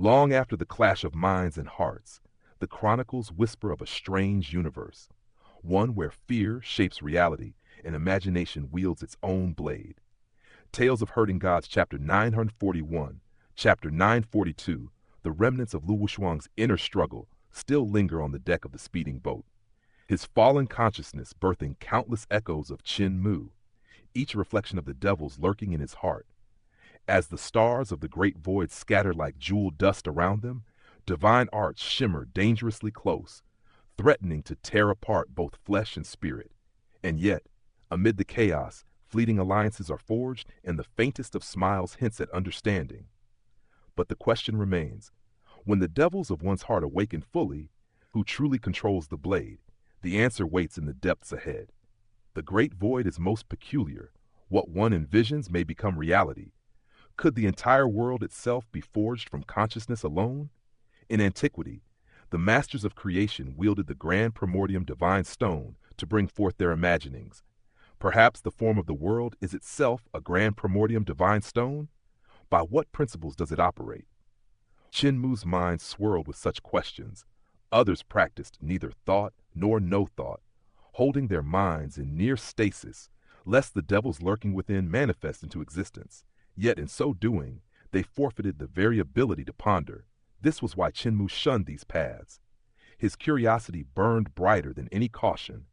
Long after the clash of minds and hearts, the chronicles whisper of a strange universe, one where fear shapes reality and imagination wields its own blade. Tales of Hurting Gods, Chapter 941, Chapter 942, the remnants of Luo Wushuang's inner struggle still linger on the deck of the speeding boat, his fallen consciousness birthing countless echoes of Qin Mu, each reflection of the devils lurking in his heart. As the stars of the great void scatter like jeweled dust around them, divine arts shimmer dangerously close, threatening to tear apart both flesh and spirit. And yet, amid the chaos, fleeting alliances are forged, and the faintest of smiles hints at understanding. But the question remains, when the devils of one's heart awaken fully, who truly controls the blade? The answer waits in the depths ahead. The great void is most peculiar. What one envisions may become reality. Could the entire world itself be forged from consciousness alone? In antiquity, the masters of creation wielded the grand primordium divine stone to bring forth their imaginings. Perhaps the form of the world is itself a grand primordium divine stone? By what principles does it operate? Qin Mu's mind swirled with such questions. Others practiced neither thought nor no thought, holding their minds in near stasis, lest the devils lurking within manifest into existence. Yet in so doing, they forfeited the very ability to ponder. This was why Qin Mu shunned these paths. His curiosity burned brighter than any caution,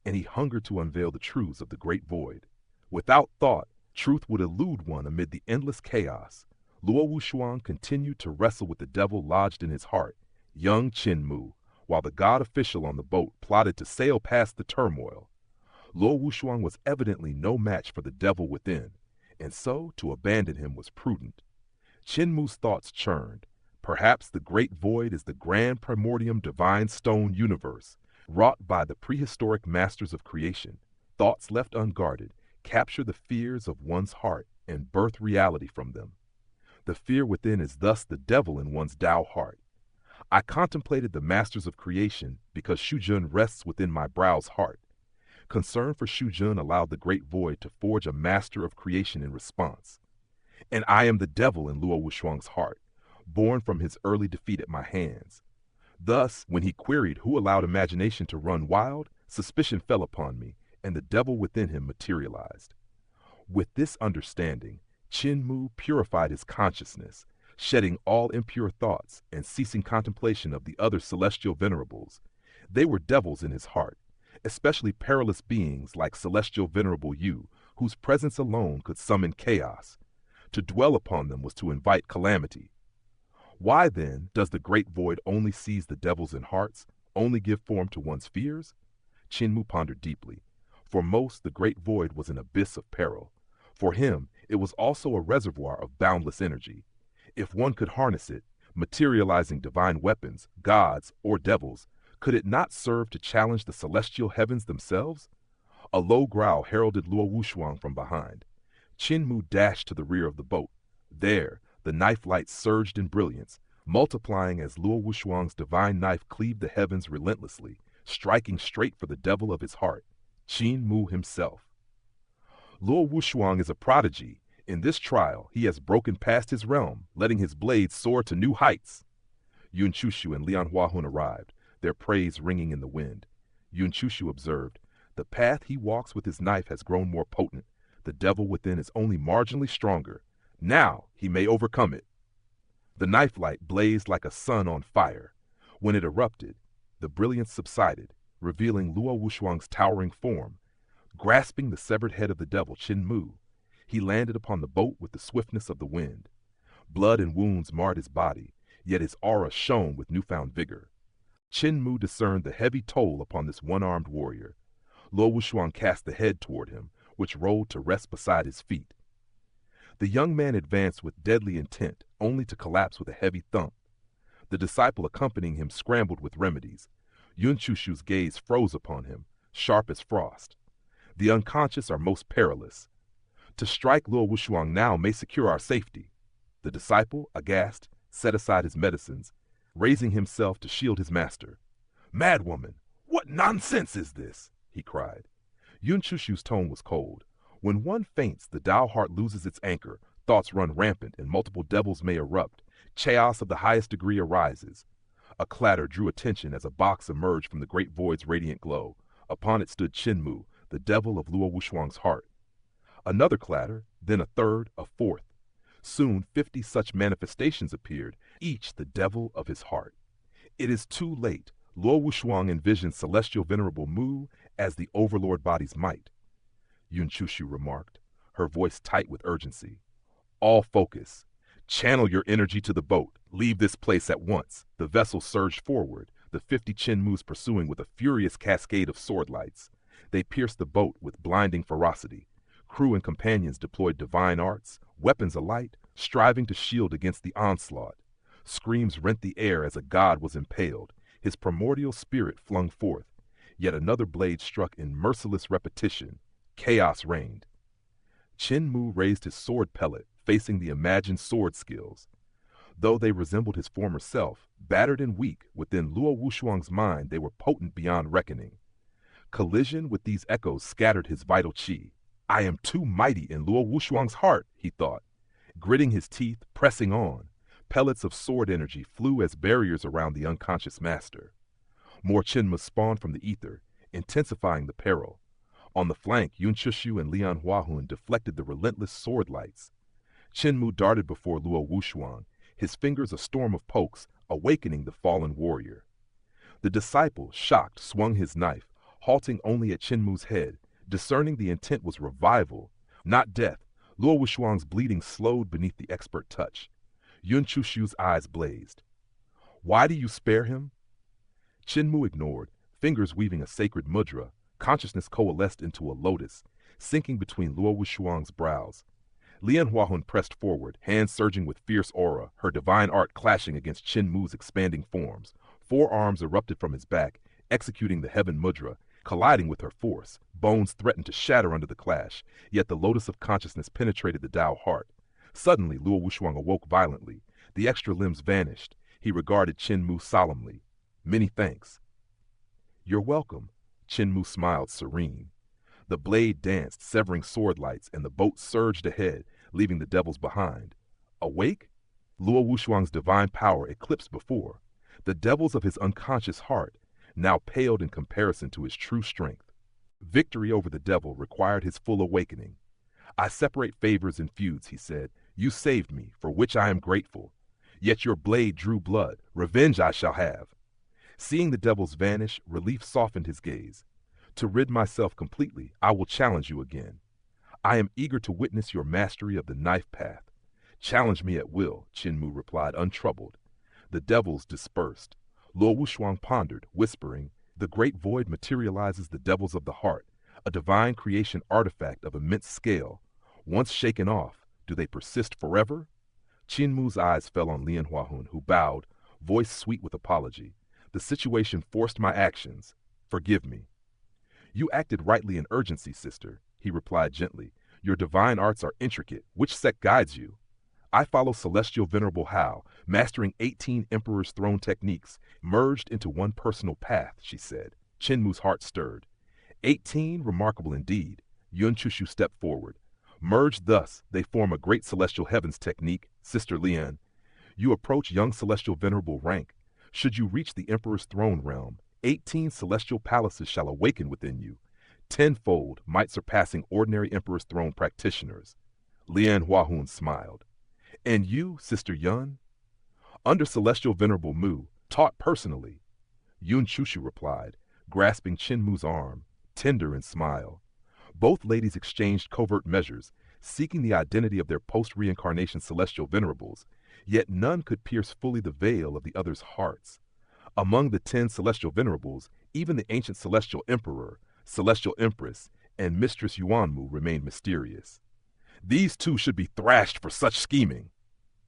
and he hungered to unveil the truths of the great void. Without thought, truth would elude one amid the endless chaos. Luo Wushuang continued to wrestle with the devil lodged in his heart, young Qin Mu, while the god official on the boat plotted to sail past the turmoil. Luo Wushuang was evidently no match for the devil within, and so to abandon him was prudent. Qin Mu's thoughts churned. Perhaps the great void is the grand primordium divine stone universe, wrought by the prehistoric masters of creation. Thoughts left unguarded capture the fears of one's heart and birth reality from them. The fear within is thus the devil in one's Tao heart. I contemplated the masters of creation because Shujun rests within my brow's heart. Concern for Shujun allowed the great void to forge a master of creation in response. And I am the devil in Luo Wushuang's heart, born from his early defeat at my hands. Thus, when he queried who allowed imagination to run wild, suspicion fell upon me, and the devil within him materialized. With this understanding, Qin Mu purified his consciousness, shedding all impure thoughts and ceasing contemplation of the other celestial venerables. They were devils in his heart, especially perilous beings like celestial venerable Yu, whose presence alone could summon chaos. To dwell upon them was to invite calamity. Why, then, does the great void only seize the devils in hearts, only give form to one's fears? Qin Mu pondered deeply. For most, the great void was an abyss of peril. For him, it was also a reservoir of boundless energy. If one could harness it, materializing divine weapons, gods, or devils, could it not serve to challenge the celestial heavens themselves? A low growl heralded Luo Wushuang from behind. Qin Mu dashed to the rear of the boat. There, the knife light surged in brilliance, multiplying as Luo Wushuang's divine knife cleaved the heavens relentlessly, striking straight for the devil of his heart, Qin Mu himself. Luo Wushuang is a prodigy. In this trial, he has broken past his realm, letting his blade soar to new heights. Yun Chushu and Lian Huahun arrived, their praise ringing in the wind. Yun Chushu observed, the path he walks with his knife has grown more potent. The devil within is only marginally stronger. Now he may overcome it. The knife light blazed like a sun on fire. When it erupted, the brilliance subsided, revealing Luo Wushuang's towering form. Grasping the severed head of the devil Qin Mu, he landed upon the boat with the swiftness of the wind. Blood and wounds marred his body, yet his aura shone with newfound vigor. Qin Mu discerned the heavy toll upon this one-armed warrior. Luo Wushuang cast the head toward him, which rolled to rest beside his feet. The young man advanced with deadly intent, only to collapse with a heavy thump. The disciple accompanying him scrambled with remedies. Yun Chushu's gaze froze upon him, sharp as frost. The unconscious are most perilous. To strike Luo Wushuang now may secure our safety. The disciple, aghast, set aside his medicines, raising himself to shield his master. Madwoman, what nonsense is this? He cried. Yun Chushu's tone was cold. When one faints, the Tao heart loses its anchor, thoughts run rampant, and multiple devils may erupt, Chaos of the highest degree arises. A clatter drew attention as a box emerged from the great void's radiant glow. Upon it stood Qin Mu, the devil of Luo Wushuang's heart. Another clatter, then a third, a fourth. Soon 50 such manifestations appeared, each the devil of his heart. It is too late. Luo Wushuang envisioned celestial venerable Mu as the overlord body's might. Yun Chushu remarked, her voice tight with urgency. All focus. Channel your energy to the boat. Leave this place at once. The vessel surged forward, the 50 Qin Mus pursuing with a furious cascade of sword lights. They pierced the boat with blinding ferocity. Crew and companions deployed divine arts, weapons alight, striving to shield against the onslaught. Screams rent the air as a god was impaled, his primordial spirit flung forth. Yet another blade struck in merciless repetition. Chaos reigned. Qin Mu raised his sword pellet, facing the imagined sword skills. Though they resembled his former self, battered and weak, within Luo Wushuang's mind they were potent beyond reckoning. Collision with these echoes scattered his vital qi. I am too mighty in Luo Wushuang's heart, he thought. Gritting his teeth, pressing on, pellets of sword energy flew as barriers around the unconscious master. More Qinma spawned from the ether, intensifying the peril. On the flank, Yun Chushu and Lian Huahun deflected the relentless sword lights. Qin Mu darted before Luo Wushuang, his fingers a storm of pokes, awakening the fallen warrior. The disciple, shocked, swung his knife, halting only at Qin Mu's head, discerning the intent was revival, not death. Luo Wushuang's bleeding slowed beneath the expert touch. Yun Chushu's eyes blazed. Why do you spare him? Qin Mu ignored, fingers weaving a sacred mudra. Consciousness coalesced into a lotus, sinking between Luo Wushuang's brows. Lian Huahun pressed forward, hands surging with fierce aura, her divine art clashing against Qin Mu's expanding forms. Four arms erupted from his back, executing the heaven mudra, colliding with her force. Bones threatened to shatter under the clash, yet the lotus of consciousness penetrated the Tao heart. Suddenly, Luo Wushuang awoke violently. The extra limbs vanished. He regarded Qin Mu solemnly. Many thanks. You're welcome. Qin Mu smiled serene. The blade danced, severing sword lights, and the boat surged ahead, leaving the devils behind. Awake? Luo Wushuang's divine power eclipsed before. The devils of his unconscious heart now paled in comparison to his true strength. Victory over the devil required his full awakening. I separate favors and feuds, he said. You saved me, for which I am grateful. Yet your blade drew blood. Revenge I shall have. Seeing the devils vanish, relief softened his gaze. To rid myself completely, I will challenge you again. I am eager to witness your mastery of the knife path. Challenge me at will, Qin Mu replied, untroubled. The devils dispersed. Luo Wushuang pondered, whispering, the great void materializes the devils of the heart, a divine creation artifact of immense scale. Once shaken off, do they persist forever? Qin Mu's eyes fell on Lian Huahun, who bowed, voice sweet with apology. The situation forced my actions. Forgive me. You acted rightly in urgency, sister, he replied gently. Your divine arts are intricate. Which sect guides you? I follow Celestial Venerable Hao, mastering 18 Emperor's Throne techniques, merged into one personal path, she said. Qin Mu's heart stirred. 18? Remarkable indeed. Yun Chushu stepped forward. Merged thus, they form a great celestial heavens technique, Sister Lian. You approach young celestial venerable rank. Should you reach the Emperor's throne realm, 18 celestial palaces shall awaken within you, tenfold, might surpassing ordinary Emperor's throne practitioners. Lian Huahun smiled. And you, Sister Yun? Under Celestial Venerable Mu, taught personally. Yun Chushu replied, grasping Qin Mu's arm, tender in smile. Both ladies exchanged covert measures, seeking the identity of their post-reincarnation celestial venerables, yet none could pierce fully the veil of the other's hearts. Among the 10 celestial venerables, even the ancient celestial emperor, celestial empress, and Mistress Yuanmu remained mysterious. These two should be thrashed for such scheming.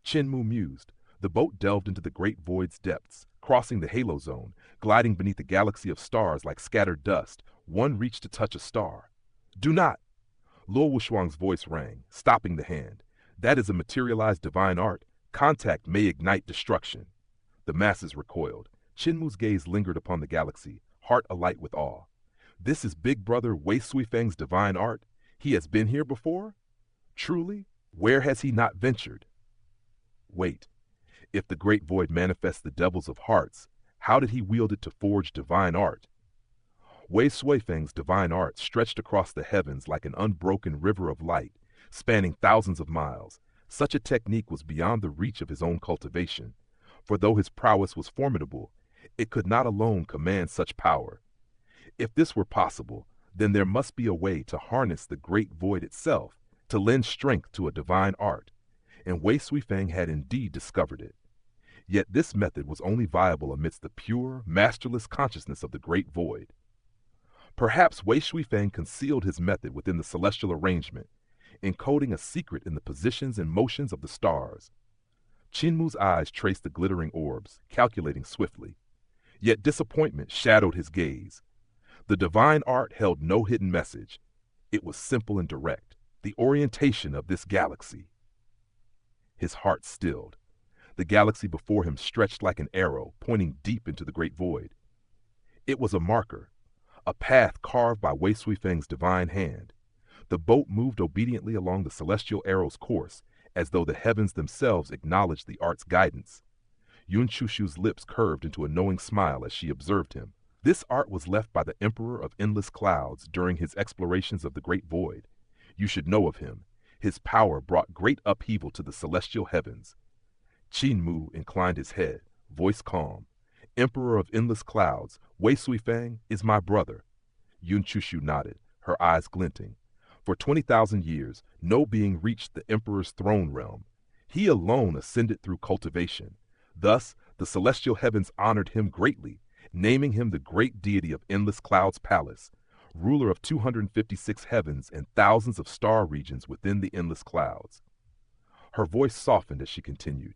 Qin Mu mused. The boat delved into the great void's depths, crossing the halo zone, gliding beneath a galaxy of stars like scattered dust. One reached to touch a star. Do not! Luo Wushuang's voice rang, stopping the hand. That is a materialized divine art. Contact may ignite destruction. The masses recoiled. Qin Mu's gaze lingered upon the galaxy, heart alight with awe. This is Big Brother Wei Suifeng's divine art? He has been here before? Truly? Where has he not ventured? Wait. If the great void manifests the devils of hearts, how did he wield it to forge divine art? Wei Suifeng's divine art stretched across the heavens like an unbroken river of light, spanning thousands of miles. Such a technique was beyond the reach of his own cultivation, for though his prowess was formidable, it could not alone command such power. If this were possible, then there must be a way to harness the great void itself, to lend strength to a divine art, and Wei Suifeng had indeed discovered it. Yet this method was only viable amidst the pure, masterless consciousness of the great void. Perhaps Wei Suifeng concealed his method within the celestial arrangement, encoding a secret in the positions and motions of the stars. Qin Mu's eyes traced the glittering orbs, calculating swiftly. Yet disappointment shadowed his gaze. The divine art held no hidden message. It was simple and direct, the orientation of this galaxy. His heart stilled. The galaxy before him stretched like an arrow, pointing deep into the great void. It was a marker, a path carved by Wei Suifeng's divine hand. The boat moved obediently along the celestial arrow's course, as though the heavens themselves acknowledged the art's guidance. Yun Chushu's lips curved into a knowing smile as she observed him. This art was left by the Emperor of Endless Clouds during his explorations of the great void. You should know of him. His power brought great upheaval to the celestial heavens. Qin Mu inclined his head, voice calm. Emperor of Endless Clouds, Wei Suifeng is my brother. Yun Chushu nodded, her eyes glinting. For 20,000 years, no being reached the Emperor's throne realm. He alone ascended through cultivation. Thus, the celestial heavens honored him greatly, naming him the great deity of Endless Clouds Palace, ruler of 256 heavens and thousands of star regions within the Endless Clouds. Her voice softened as she continued.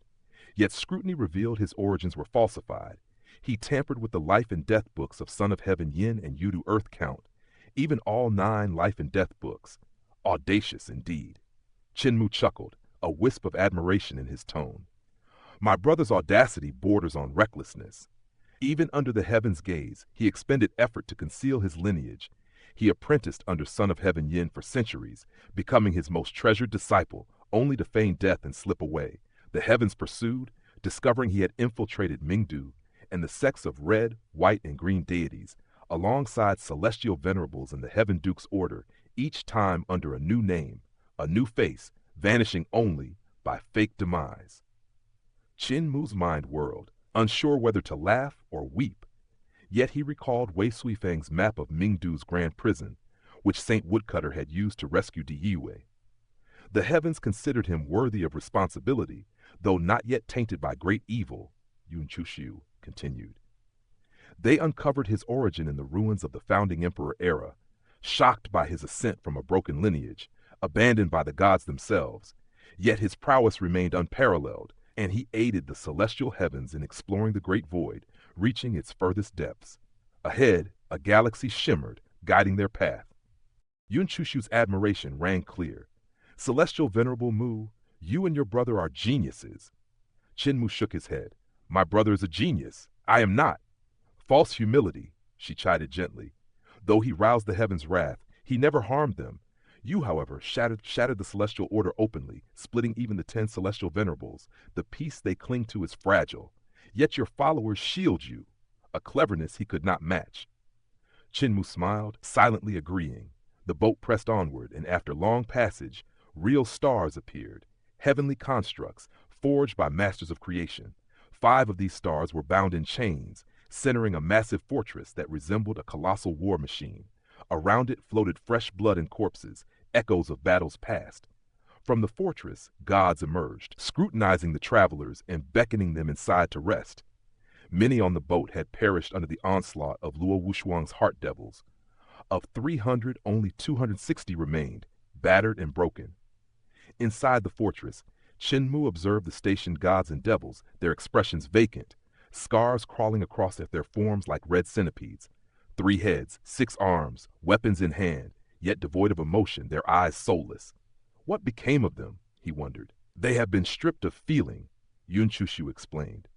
Yet scrutiny revealed his origins were falsified. He tampered with the life and death books of Son of Heaven Yin and Yudu Earth Count, even all 9 life and death books. Audacious indeed. Qin Mu chuckled, a wisp of admiration in his tone. My brother's audacity borders on recklessness. Even under the heaven's gaze, he expended effort to conceal his lineage. He apprenticed under Son of Heaven Yin for centuries, becoming his most treasured disciple, only to feign death and slip away. The heavens pursued, discovering he had infiltrated Mingdu and the sects of red, white, and green deities, alongside celestial venerables in the Heaven Duke's order, each time under a new name, a new face, vanishing only by fake demise. Qin Mu's mind whirled, unsure whether to laugh or weep. Yet he recalled Wei Suifeng's map of Mingdu's grand prison, which Saint Woodcutter had used to rescue Di Yiwei. The heavens considered him worthy of responsibility, though not yet tainted by great evil, Yun Chushu continued. They uncovered his origin in the ruins of the founding emperor era, shocked by his ascent from a broken lineage, abandoned by the gods themselves. Yet his prowess remained unparalleled, and he aided the celestial heavens in exploring the great void, reaching its furthest depths. Ahead, a galaxy shimmered, guiding their path. Yun Chushu's admiration rang clear. Celestial Venerable Mu, you and your brother are geniuses. Qin Mu shook his head. My brother is a genius. I am not. False humility, she chided gently. Though he roused the heavens' wrath, he never harmed them. You, however, shattered the celestial order openly, splitting even the 10 celestial venerables. The peace they cling to is fragile. Yet your followers shield you, a cleverness he could not match. Qin Mu smiled, silently agreeing. The boat pressed onward, and after long passage, real stars appeared, heavenly constructs, forged by masters of creation. 5 of these stars were bound in chains, centering a massive fortress that resembled a colossal war machine. Around it floated fresh blood and corpses, echoes of battles past. From the fortress, gods emerged, scrutinizing the travelers and beckoning them inside to rest. Many on the boat had perished under the onslaught of Luo Wushuang's heart devils. Of 300, only 260 remained, battered and broken. Inside the fortress, Qin Mu observed the stationed gods and devils, their expressions vacant, scars crawling across at their forms like red centipedes. 3 heads, 6 arms, weapons in hand, yet devoid of emotion, their eyes soulless. What became of them, he wondered. They have been stripped of feeling, Yun Chushu explained.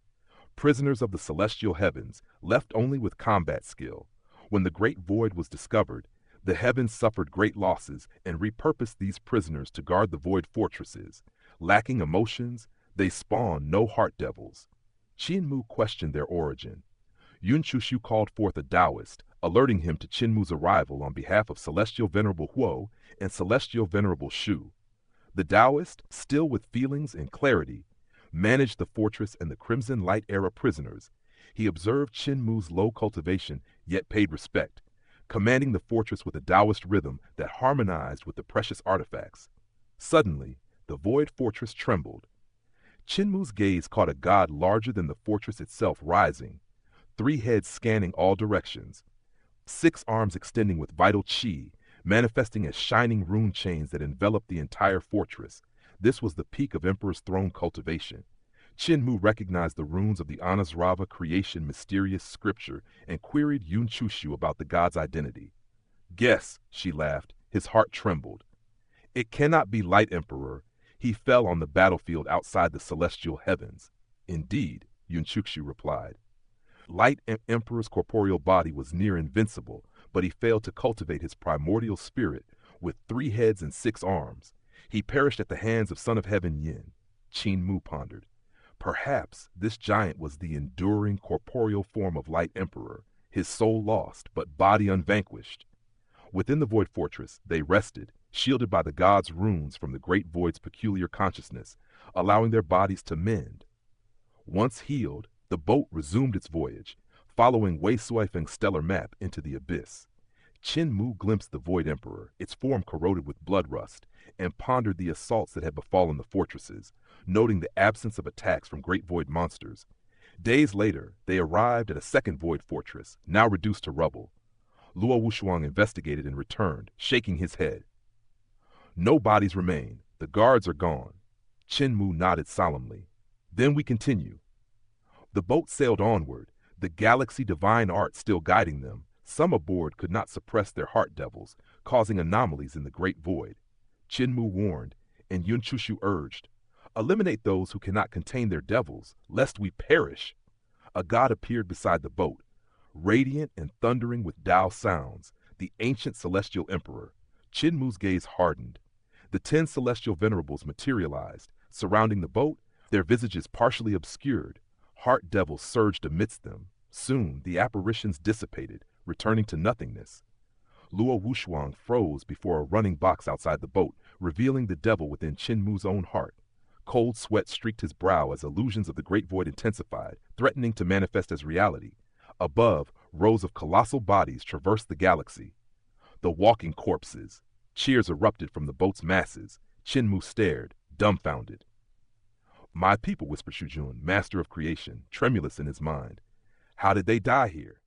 Prisoners of the celestial heavens, left only with combat skill. When the great void was discovered, the heavens suffered great losses and repurposed these prisoners to guard the void fortresses. Lacking emotions, They spawn no heart devils. Qin Mu questioned their origin. Yun Chushu called forth a Taoist, alerting him to Qin Mu's arrival on behalf of Celestial Venerable Huo and Celestial Venerable Shu. The Taoist, still with feelings and clarity, managed the fortress and the Crimson Light era prisoners. He observed Qin Mu's low cultivation, yet paid respect, commanding the fortress with a Taoist rhythm that harmonized with the precious artifacts. Suddenly, the void fortress trembled. Qin Mu's gaze caught a god larger than the fortress itself rising, 3 heads scanning all directions, 6 arms extending with vital qi, manifesting as shining rune chains that enveloped the entire fortress. This was the peak of Emperor's throne cultivation. Qin Mu recognized the runes of the Anasrava creation mysterious scripture and queried Yun Chushu about the god's identity. Guess, she laughed. His heart trembled. It cannot be Light Emperor. He fell on the battlefield outside the celestial heavens. Indeed, Yun Chushu replied. Light Emperor's corporeal body was near invincible, but he failed to cultivate his primordial spirit with 3 heads and 6 arms. He perished at the hands of Son of Heaven Yin. Qin Mu pondered. Perhaps this giant was the enduring corporeal form of Light Emperor, his soul lost, but body unvanquished. Within the Void Fortress, they rested, shielded by the god's runes from the Great Void's peculiar consciousness, allowing their bodies to mend. Once healed, the boat resumed its voyage, following Wei Suifeng's stellar map into the abyss. Qin Mu glimpsed the Void Emperor, its form corroded with blood rust, and pondered the assaults that had befallen the fortresses, noting the absence of attacks from great void monsters. Days later, they arrived at a second void fortress, now reduced to rubble. Luo Wushuang investigated and returned, shaking his head. No bodies remain. The guards are gone. Qin Mu nodded solemnly. Then we continue. The boat sailed onward, the galaxy divine art still guiding them. Some aboard could not suppress their heart devils, causing anomalies in the great void. Qin Mu warned, and Yun Chushu urged, eliminate those who cannot contain their devils, lest we perish. A god appeared beside the boat, radiant and thundering with Tao sounds, the ancient celestial emperor. Qin Mu's gaze hardened. The 10 celestial venerables materialized, surrounding the boat, their visages partially obscured. Heart devils surged amidst them. Soon, the apparitions dissipated, returning to nothingness. Luo Wushuang froze before a running box outside the boat, revealing the devil within Qin Mu's own heart. Cold sweat streaked his brow as illusions of the great void intensified, threatening to manifest as reality. Above, rows of colossal bodies traversed the galaxy. The walking corpses. Cheers erupted from the boat's masses. Qin Mu stared, dumbfounded. My people, whispered Shujun, master of creation, tremulous in his mind. How did they die here?